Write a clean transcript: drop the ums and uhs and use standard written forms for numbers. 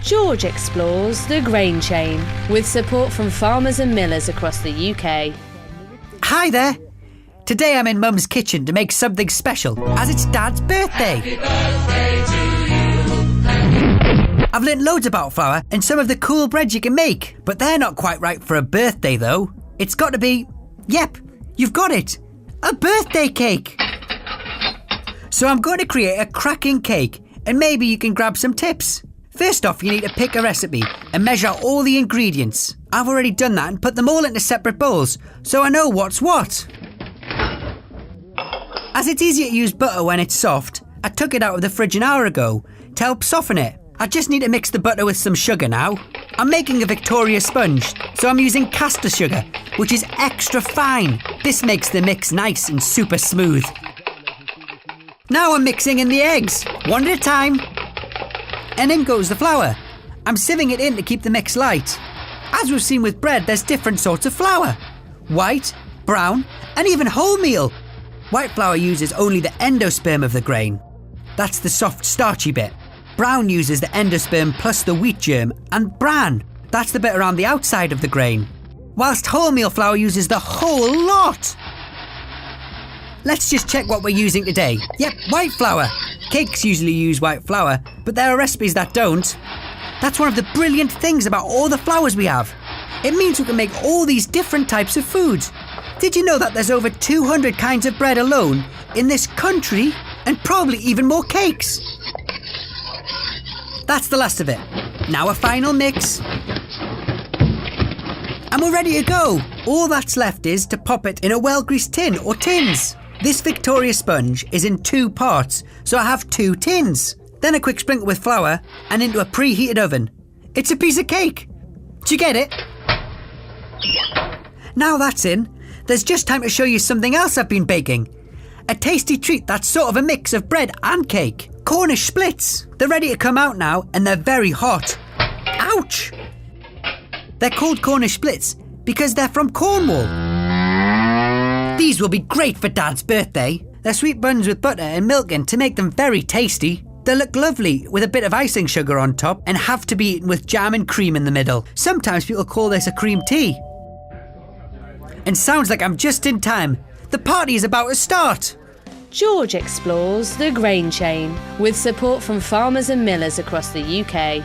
George explores the grain chain with support from farmers and millers across the UK. Hi there. Today I'm in Mum's kitchen to make something special, as it's Dad's birthday. Happy birthday to you. I've learnt loads about flour and some of the cool breads you can make, but they're not quite right for a birthday though. It's got to be, yep, you've got it, a birthday cake. So I'm going to create a cracking cake, and maybe you can grab some tips. First off, you need to pick a recipe and measure out all the ingredients. I've already done that and put them all into separate bowls, so I know what's what. As it's easier to use butter when it's soft, I took it out of the fridge an hour ago to help soften it. I just need to mix the butter with some sugar now. I'm making a Victoria sponge, so I'm using caster sugar, which is extra fine. This makes the mix nice and super smooth. Now I'm mixing in the eggs, one at a time. And in goes the flour. I'm sieving it in to keep the mix light. As we've seen with bread, there's different sorts of flour. White, brown, and even wholemeal. White flour uses only the endosperm of the grain. That's the soft, starchy bit. Brown uses the endosperm plus the wheat germ, and bran, that's the bit around the outside of the grain. Whilst wholemeal flour uses the whole lot. Let's just check what we're using today. Yep, white flour. Cakes usually use white flour, but there are recipes that don't. That's one of the brilliant things about all the flours we have. It means we can make all these different types of foods. Did you know that there's over 200 kinds of bread alone in this country, and probably even more cakes? That's the last of it. Now a final mix. And we're ready to go. All that's left is to pop it in a well-greased tin or tins. This Victoria sponge is in 2 parts, so I have 2 tins. Then a quick sprinkle with flour and into a preheated oven. It's a piece of cake. Do you get it? Now that's in, there's just time to show you something else I've been baking. A tasty treat that's sort of a mix of bread and cake. Cornish splits. They're ready to come out now and they're very hot. Ouch! They're called Cornish splits because they're from Cornwall. These will be great for Dad's birthday. They're sweet buns with butter and milk in to make them very tasty. They look lovely with a bit of icing sugar on top and have to be eaten with jam and cream in the middle. Sometimes people call this a cream tea. And sounds like I'm just in time. The party is about to start. George explores the grain chain with support from farmers and millers across the UK.